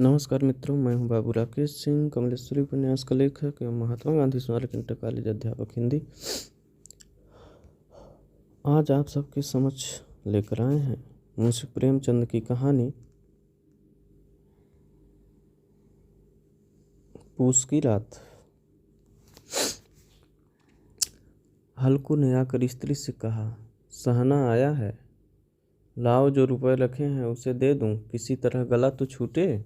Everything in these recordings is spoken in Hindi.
नमस्कार मित्रों, मैं हूं बाबू राकेश सिंह, कमलेश्वरी उपन्यास का लेखक एवं महात्मा गांधी स्मारक इंटर कॉलेज अध्यापक हिंदी। आज आप सबके समक्ष लेकर आए हैं मुंशी प्रेमचंद की कहानी पूस की रात। हल्कू ने आकर स्त्री से कहा, सहना आया है, लाओ जो रुपए रखे हैं उसे दे दूं, किसी तरह गला तो छूटे।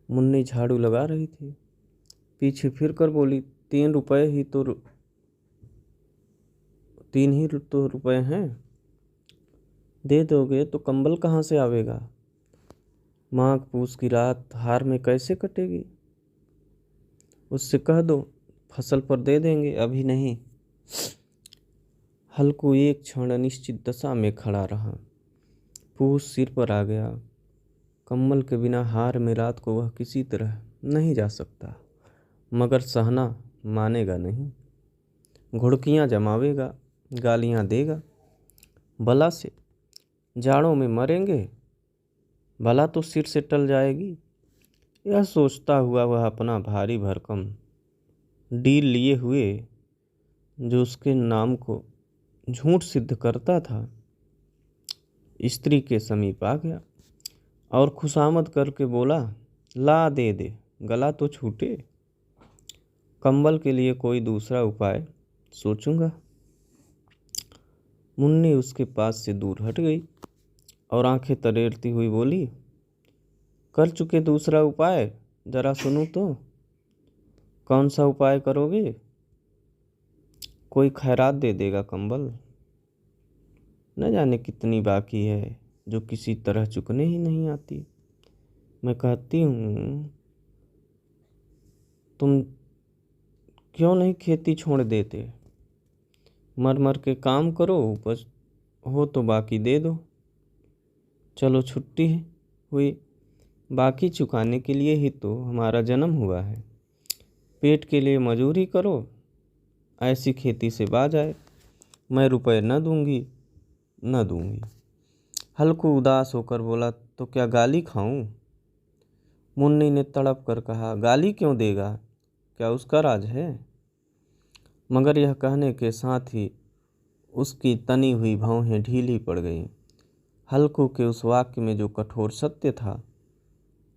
मुन्नी झाड़ू लगा रही थी, पीछे फिर कर बोली, 3 ही तो रुपए हैं, दे दोगे तो कंबल कहाँ से आवेगा। माघ पूस की रात हार में कैसे कटेगी। उससे कह दो फसल पर दे देंगे, अभी नहीं। हल्कू एक क्षण अनिश्चित दशा में खड़ा रहा। पूस सिर पर आ गया। कंबल के बिना हार में रात को वह किसी तरह नहीं जा सकता, मगर सहना मानेगा नहीं। घुड़कियाँ जमावेगा, गालियाँ देगा, बला से जाड़ों में मरेंगे, भला तो सिर से टल जाएगी। यह सोचता हुआ वह अपना भारी भरकम डील लिए हुए, जो उसके नाम को झूठ सिद्ध करता था, स्त्री के समीप आ गया और खुशामद करके बोला, ला दे दे, गला तो छूटे। कंबल के लिए कोई दूसरा उपाय सोचूंगा। मुन्नी उसके पास से दूर हट गई और आंखें तरेरती हुई बोली, कर चुके दूसरा उपाय, जरा सुनूं तो। कौन सा उपाय करोगे। कोई खैरात दे देगा कंबल, न जाने कितनी बाकी है जो किसी तरह चुकने ही नहीं आती। मैं कहती हूँ तुम क्यों नहीं खेती छोड़ देते, मर मर के काम करो, उपज हो तो बाकी दे दो। चलो छुट्टी हुई, बाकी चुकाने के लिए ही तो हमारा जन्म हुआ है। पेट के लिए मजूरी करो, ऐसी खेती से बाज आए। मैं रुपए न दूंगी। हल्कू उदास होकर बोला, तो क्या गाली खाऊं। मुन्नी ने तड़प कर कहा, गाली क्यों देगा, क्या उसका राज है। मगर यह कहने के साथ ही उसकी तनी हुई भौहें ढीली पड़ गईं। हल्कू के उस वाक्य में जो कठोर सत्य था,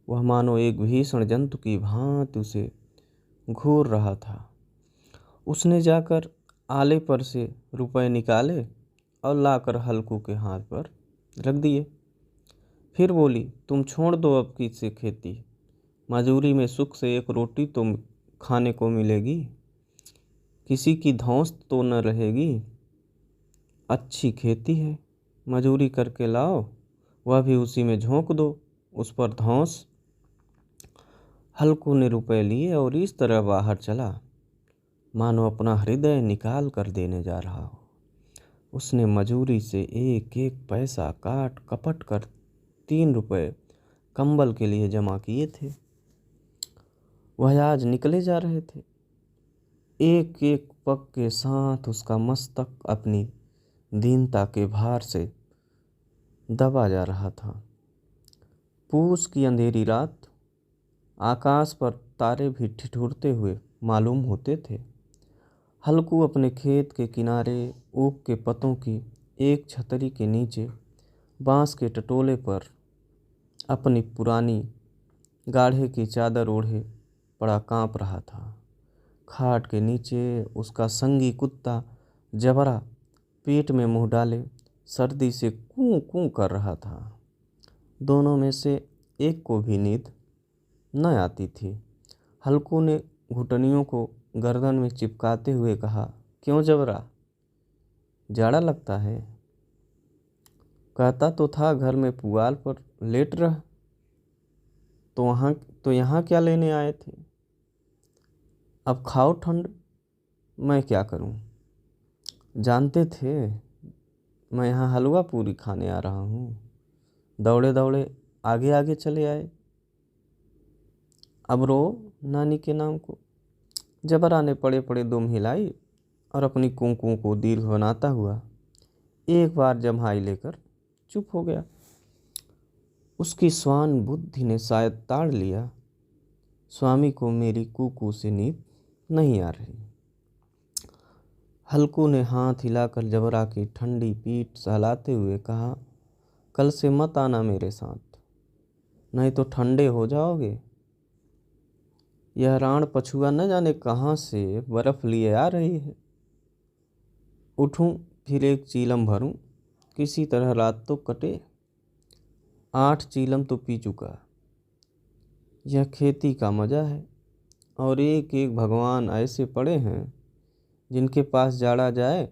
वह मानो एक भीषण जंतु की भांति उसे घूर रहा था। उसने जाकर आले पर से रुपए निकाले और लाकर हल्कू के हाथ पर रख दिए। फिर बोली, तुम छोड़ दो अब की से खेती, मजूरी में सुख से एक रोटी तो खाने को मिलेगी, किसी की धौंस तो न रहेगी। अच्छी खेती है, मजूरी करके लाओ, वह भी उसी में झोंक दो, उस पर धौंस। हल्कू ने रुपए लिए और इस तरह बाहर चला, मानो अपना हृदय निकाल कर देने जा रहा हो। उसने मजूरी से एक एक पैसा काट कपट कर 3 रुपए कंबल के लिए जमा किए थे। वह आज निकले जा रहे थे। एक एक पग के साथ उसका मस्तक अपनी दीनता के भार से दबा जा रहा था। पूस की अंधेरी रात, आकाश पर तारे भी ठिठुरते हुए मालूम होते थे। हल्कू अपने खेत के किनारे ऊख के पतों की एक छतरी के नीचे बांस के टटोले पर अपनी पुरानी गाढ़े की चादर ओढ़े पड़ा कांप रहा था। खाट के नीचे उसका संगी कुत्ता जबरा पेट में मुंह डाले सर्दी से कूं कूं कर रहा था। दोनों में से एक को भी नींद न आती थी। हल्कू ने घुटनियों को गर्दन में चिपकाते हुए कहा, क्यों जबरा, जाड़ा लगता है। कहता तो था घर में पुआल पर लेट रह, तो यहाँ क्या लेने आए थे। अब खाओ ठंड, मैं क्या करूं। जानते थे मैं यहाँ हलवा पूरी खाने आ रहा हूँ, दौड़े दौड़े आगे आगे चले आए। अब रो नानी के नाम को। जबरा ने पड़े पड़े दुम हिलाई और अपनी कूं को दीर्घ बनाता हुआ एक बार जम्हाई लेकर चुप हो गया। उसकी श्वान बुद्धि ने शायद ताड़ लिया, स्वामी को मेरी कूकू से नींद नहीं आ रही। हल्कू ने हाथ हिलाकर जबरा की ठंडी पीठ सहलाते हुए कहा, कल से मत आना मेरे साथ, नहीं तो ठंडे हो जाओगे। यह राण पछुआ न जाने कहाँ से बर्फ लिए आ रही है। उठूं फिर एक चीलम भरूं, किसी तरह रात तो कटे। 8 चीलम तो पी चुका। यह खेती का मजा है, और एक एक भगवान ऐसे पड़े हैं जिनके पास जाड़ा जाए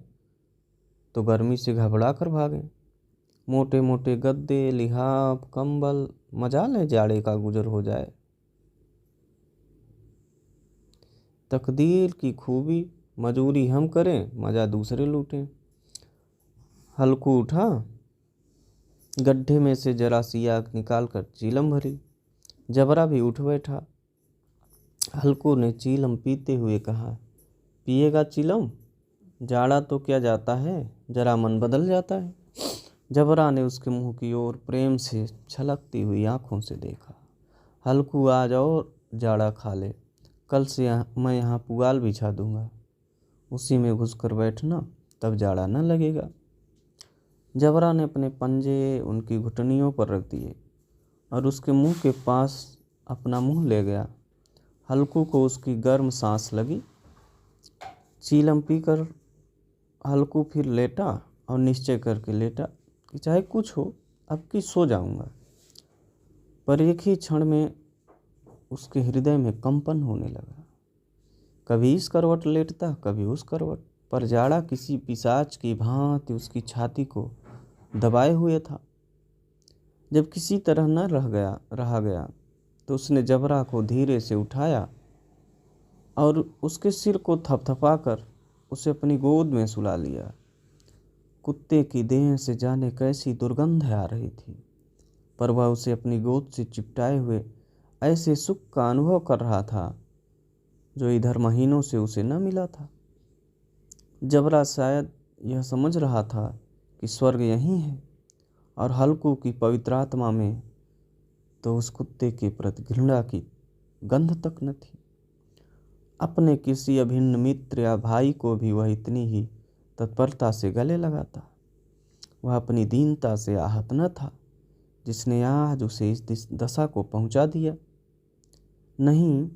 तो गर्मी से घबरा कर भागें। मोटे मोटे गद्दे, लिहाफ, कंबल, मजाल है जाड़े का गुजर हो जाए। तकदीर की खूबी, मजूरी हम करें, मजा दूसरे लूटें। हल्कू उठा, गड्ढे में से जरा सी आग निकाल कर चीलम भरी। जबरा भी उठ बैठा। हल्कू ने चीलम पीते हुए कहा, पिएगा चीलम? जाड़ा तो क्या जाता है, जरा मन बदल जाता है। जबरा ने उसके मुंह की ओर प्रेम से छलकती हुई आंखों से देखा। हल्कू आ जाओ, जाड़ा खा ले, कल से मैं यहाँ पुआल बिछा दूंगा, उसी में घुसकर बैठना, तब जाड़ा न लगेगा। जबरा ने अपने पंजे उनकी घुटनियों पर रख दिए और उसके मुंह के पास अपना मुंह ले गया। हल्कू को उसकी गर्म सांस लगी। चीलम पीकर हल्कू फिर लेटा और निश्चय करके लेटा कि चाहे कुछ हो, अब की सो जाऊंगा। पर एक ही क्षण में उसके हृदय में कंपन होने लगा। कभी इस करवट लेटता, कभी उस करवट, पर जाड़ा किसी पिशाच की भांति उसकी छाती को दबाए हुए था। जब किसी तरह न रहा गया तो उसने जबरा को धीरे से उठाया और उसके सिर को थपथपाकर उसे अपनी गोद में सुला लिया। कुत्ते की देह से जाने कैसी दुर्गंध आ रही थी, पर वह उसे अपनी गोद से चिपटाए हुए ऐसे सुख का अनुभव कर रहा था जो इधर महीनों से उसे न मिला था। जबरा शायद यह समझ रहा था कि स्वर्ग यहीं है, और हल्कू की पवित्र आत्मा में तो उस कुत्ते के प्रति घृणा की गंध तक न थी। अपने किसी अभिन्न मित्र या भाई को भी वह इतनी ही तत्परता से गले लगाता। वह अपनी दीनता से आहत न था जिसने आज उसे इस दशा को पहुंचा दिया। नहीं,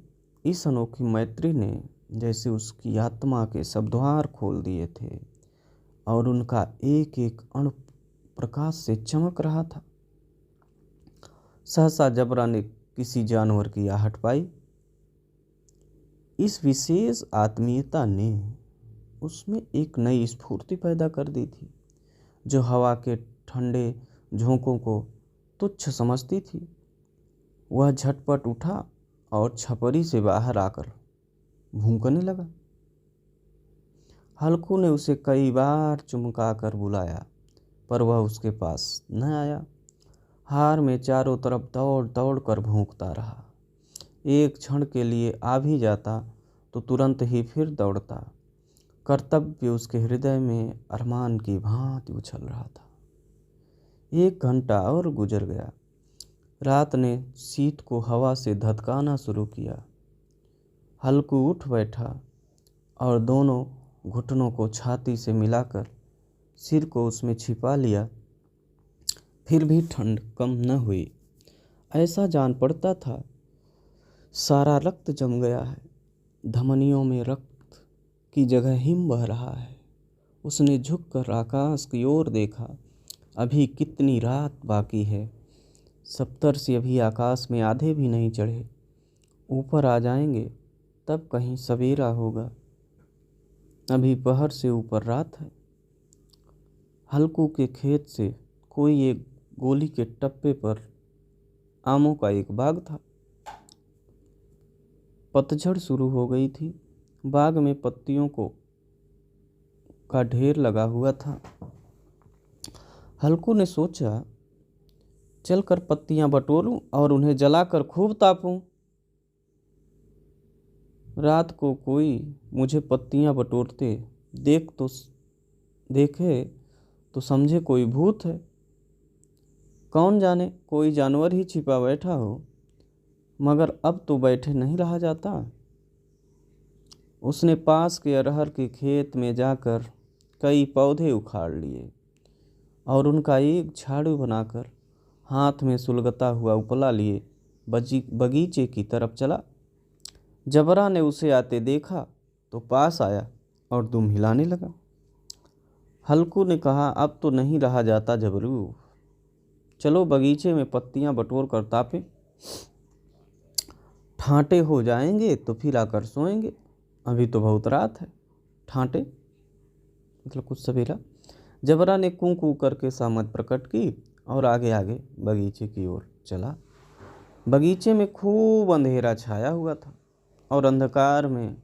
इस अनोखी मैत्री ने जैसे उसकी आत्मा के सब द्वार खोल दिए थे और उनका एक एक अणु प्रकाश से चमक रहा था। सहसा जबरा ने किसी जानवर की आहट पाई। इस विशेष आत्मीयता ने उसमें एक नई स्फूर्ति पैदा कर दी थी, जो हवा के ठंडे झोंकों को तुच्छ समझती थी। वह झटपट उठा और छपरी से बाहर आकर भूंकने लगा। हल्कू ने उसे कई बार चुमका कर बुलाया, पर वह उसके पास न आया। हार में चारों तरफ दौड़ दौड़ कर भूंकता रहा। एक क्षण के लिए आ भी जाता तो तुरंत ही फिर दौड़ता। कर्तव्य उसके हृदय में अरमान की भांति उछल रहा था। 1 घंटा और गुजर गया। रात ने शीत को हवा से धधकाना शुरू किया। हल्कू उठ बैठा और दोनों घुटनों को छाती से मिलाकर सिर को उसमें छिपा लिया। फिर भी ठंड कम न हुई। ऐसा जान पड़ता था सारा रक्त जम गया है, धमनियों में रक्त की जगह हिम बह रहा है। उसने झुककर आकाश की ओर देखा। अभी कितनी रात बाकी है। सप्तर्षि अभी आकाश में आधे भी नहीं चढ़े। ऊपर आ जाएंगे तब कहीं सवेरा होगा। अभी पहर से ऊपर रात है। हल्कू के खेत से कोई एक गोली के टप्पे पर आमों का एक बाग था। पतझड़ शुरू हो गई थी। बाग में पत्तियों का ढेर लगा हुआ था। हल्कू ने सोचा, चलकर पत्तियां बटोरूं और उन्हें जलाकर खूब तापूं। रात को कोई मुझे पत्तियां बटोरते देखे तो समझे कोई भूत है। कौन जाने कोई जानवर ही छिपा बैठा हो, मगर अब तो बैठे नहीं रहा जाता। उसने पास के अरहर के खेत में जाकर कई पौधे उखाड़ लिए और उनका एक झाड़ू बनाकर हाथ में सुलगता हुआ उपला लिए बगीचे की तरफ चला। जबरा ने उसे आते देखा तो पास आया और दुम हिलाने लगा। हल्कू ने कहा, अब तो नहीं रहा जाता जबरू, चलो बगीचे में पत्तियां बटोर कर तापें, ठांटे हो जाएंगे तो फिर आकर सोएंगे, अभी तो बहुत रात है। ठांटे मतलब कुछ सवेरा। जबरा ने कूं कूं करके सहमत प्रकट की और आगे आगे बगीचे की ओर चला। बगीचे में खूब अंधेरा छाया हुआ था और अंधकार में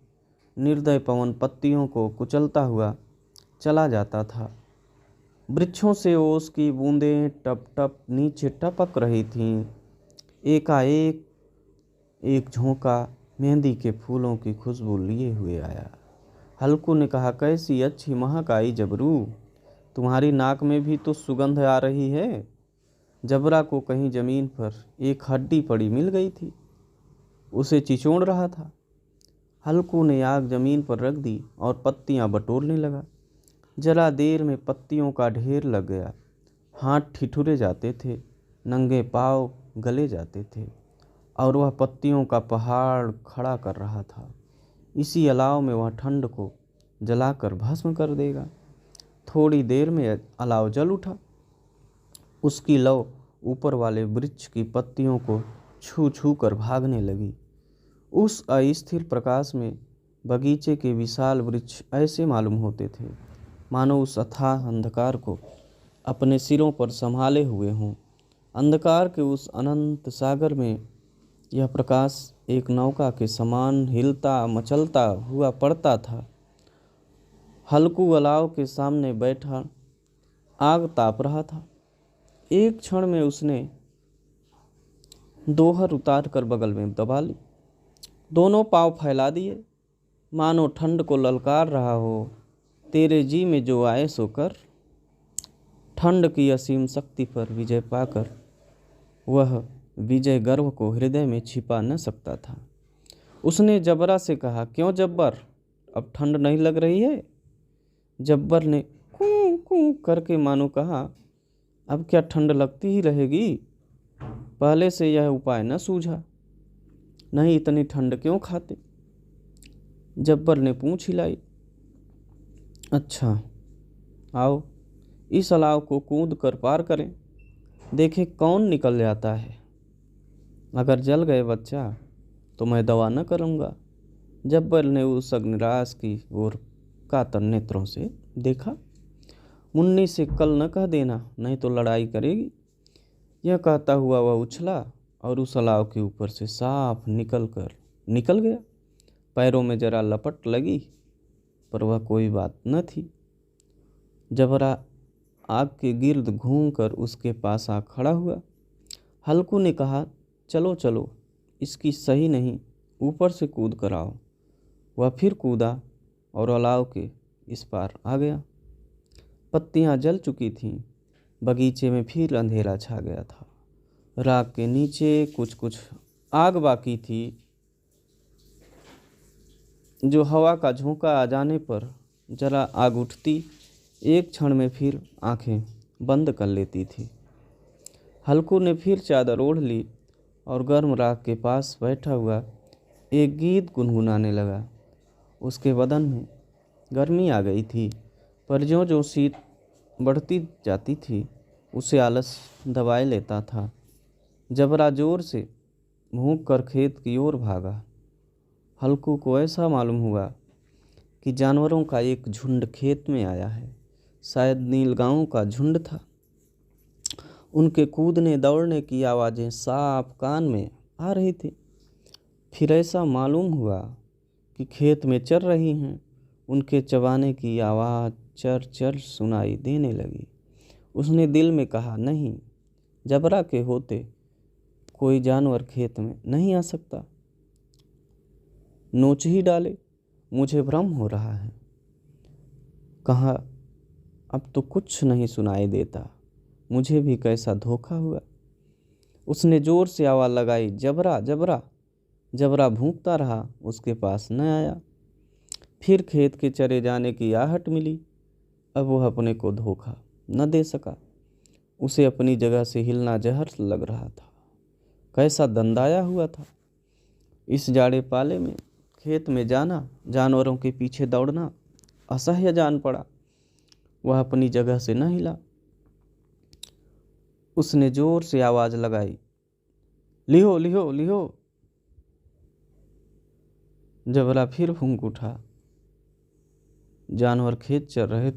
निर्दय पवन पत्तियों को कुचलता हुआ चला जाता था। वृक्षों से ओस की बूंदें टप टप नीचे टपक रही थीं। एकाएक एक झोंका मेहंदी के फूलों की खुशबू लिए हुए आया। हल्कू ने कहा, कैसी अच्छी महक आई जबरू, तुम्हारी नाक में भी तो सुगंध आ रही है। जबरा को कहीं जमीन पर एक हड्डी पड़ी मिल गई थी, उसे चिचोड़ रहा था। हल्कू ने आग जमीन पर रख दी और पत्तियां बटोरने लगा। जरा देर में पत्तियों का ढेर लग गया। हाथ ठिठुरे जाते थे, नंगे पाँव गले जाते थे और वह पत्तियों का पहाड़ खड़ा कर रहा था। इसी अलाव में वह ठंड को जलाकर भस्म कर देगा। थोड़ी देर में अलाव जल उठा। उसकी लौ ऊपर वाले वृक्ष की पत्तियों को छू छू कर भागने लगी। उस अस्थिर प्रकाश में बगीचे के विशाल वृक्ष ऐसे मालूम होते थे मानो उस अथाह अंधकार को अपने सिरों पर संभाले हुए हों। अंधकार के उस अनंत सागर में यह प्रकाश एक नौका के समान हिलता मचलता हुआ पड़ता था। हल्कू अलाव के सामने बैठा आग ताप रहा था। एक क्षण में उसने दोहर उतार कर बगल में दबा ली, दोनों पांव फैला दिए, मानो ठंड को ललकार रहा हो, तेरे जी में जो आए सो कर। ठंड की असीम शक्ति पर विजय पाकर वह विजय गर्व को हृदय में छिपा न सकता था। उसने जबरा से कहा, क्यों जब्बर, अब ठंड नहीं लग रही है? जब्बर ने कूं कूं करके मानो कहा, अब क्या ठंड लगती ही रहेगी? पहले से यह उपाय न सूझा, नहीं इतनी ठंड क्यों खाते? जब्बर ने पूंछ हिलाई। अच्छा, आओ इस अलाव को कूद कर पार करें, देखें कौन निकल जाता है। अगर जल गए बच्चा तो मैं दवा न करूँगा। जब्बर ने उस अग्निराज की ओर कातर नेत्रों से देखा। मुन्नी से कल न कह देना, नहीं तो लड़ाई करेगी। यह कहता हुआ वह उछला और उस अलाव के ऊपर से साफ निकल गया। पैरों में जरा लपट लगी, पर वह कोई बात न थी। जबरा आग के गिर्द घूमकर उसके पास आ खड़ा हुआ। हल्कू ने कहा, चलो चलो, इसकी सही नहीं, ऊपर से कूद कर आओ। वह फिर कूदा और अलाव के इस पार आ गया। पत्तियां जल चुकी थीं। बगीचे में फिर अंधेरा छा गया था। राख के नीचे कुछ कुछ आग बाकी थी, जो हवा का झोंका आ जाने पर जरा आग उठती, एक क्षण में फिर आंखें बंद कर लेती थी। हल्कू ने फिर चादर ओढ़ ली और गर्म राख के पास बैठा हुआ एक गीत गुनगुनाने लगा। उसके बदन में गर्मी आ गई थी, पर ज्यों शीत बढ़ती जाती थी उसे आलस दबाए लेता था। जबरा जोर से भूख कर खेत की ओर भागा। हल्कू को ऐसा मालूम हुआ कि जानवरों का एक झुंड खेत में आया है। शायद नीलगांवों का झुंड था। उनके कूदने दौड़ने की आवाज़ें साफ कान में आ रही थी। फिर ऐसा मालूम हुआ कि खेत में चर रही हैं। उनके चबाने की आवाज़ चर चर सुनाई देने लगी। उसने दिल में कहा, नहीं, जबरा के होते कोई जानवर खेत में नहीं आ सकता। नोच ही डाले, मुझे भ्रम हो रहा है। कहा, अब तो कुछ नहीं सुनाई देता, मुझे भी कैसा धोखा हुआ। उसने जोर से आवाज़ लगाई, जबरा जबरा। जबरा भूंकता रहा, उसके पास न आया। फिर खेत के चरे जाने की आहट मिली। अब वह अपने को धोखा न दे सका। उसे अपनी जगह से हिलना जहर लग रहा था। कैसा दंदाया हुआ था। इस जाड़े पाले में खेत में जाना, जानवरों के पीछे दौड़ना असह्य जान पड़ा। वह अपनी जगह से न हिला। उसने जोर से आवाज़ लगाई, लिहो लिहो लिहो। जबरा फिर फूंक उठा। जानवर खेत चर रहे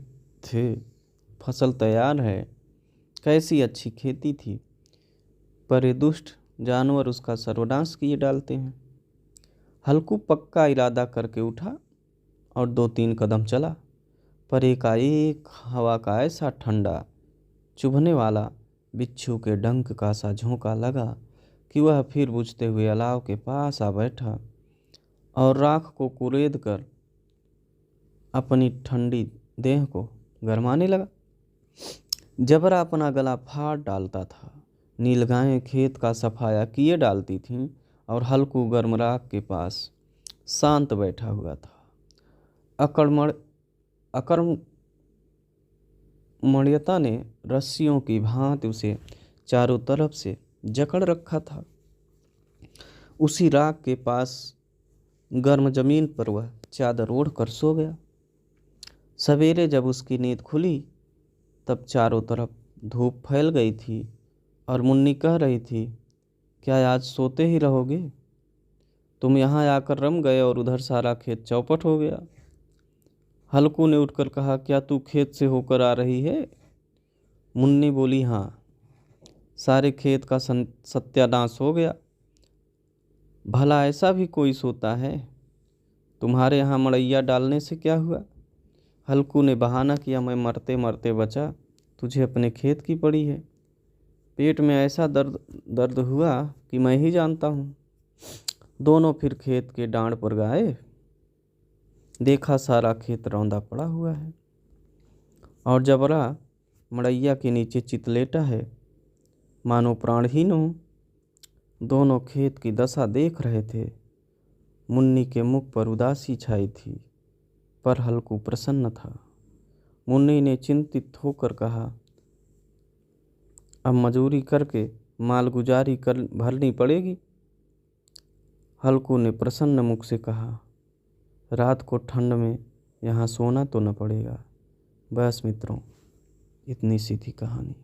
थे। फसल तैयार है। कैसी अच्छी खेती थी, पर ये दुष्ट जानवर उसका सर्वनाश किए डालते हैं। हल्कू पक्का इरादा करके उठा और 2-3 कदम चला, पर एकाएक हवा का ऐसा ठंडा चुभने वाला बिच्छू के डंक का सा झोंका लगा कि वह फिर बुझते हुए अलाव के पास आ बैठा और राख को कुरेद कर अपनी ठंडी देह को गरमाने लगा। जबरा अपना गला फाड़ डालता था। नीलगायें खेत का सफाया किए डालती थीं और हल्कू गर्म राख के पास शांत बैठा हुआ था। अकर्मण्यता ने रस्सियों की भांति उसे चारों तरफ से जकड़ रखा था। उसी राख के पास गर्म जमीन पर वह चादर ओढ़ कर सो गया। सवेरे जब उसकी नींद खुली तब चारों तरफ धूप फैल गई थी और मुन्नी कह रही थी, क्या आज सोते ही रहोगे? तुम यहाँ आकर रम गए और उधर सारा खेत चौपट हो गया। हल्कू ने उठकर कहा, क्या तू खेत से होकर आ रही है? मुन्नी बोली, हाँ, सारे खेत का सत्यानाश हो गया। भला ऐसा भी कोई सोता है? तुम्हारे यहाँ मड़ैया डालने से क्या हुआ? हल्कू ने बहाना किया, मैं मरते मरते बचा, तुझे अपने खेत की पड़ी है। पेट में ऐसा दर्द हुआ कि मैं ही जानता हूँ। दोनों फिर खेत के डांड पर गए। देखा सारा खेत रौंदा पड़ा हुआ है और जबरा मड़ैया के नीचे चितलेटा है, मानो प्राणहीन हो। दोनों खेत की दशा देख रहे थे। मुन्नी के मुख पर उदासी छाई थी, पर हल्कू प्रसन्न था। मुन्नी ने चिंतित होकर कहा, अब मजूरी करके मालगुजारी कर भरनी पड़ेगी। हल्कू ने प्रसन्न मुख से कहा, रात को ठंड में यहाँ सोना तो न पड़ेगा। बस मित्रों, इतनी सी थी कहानी।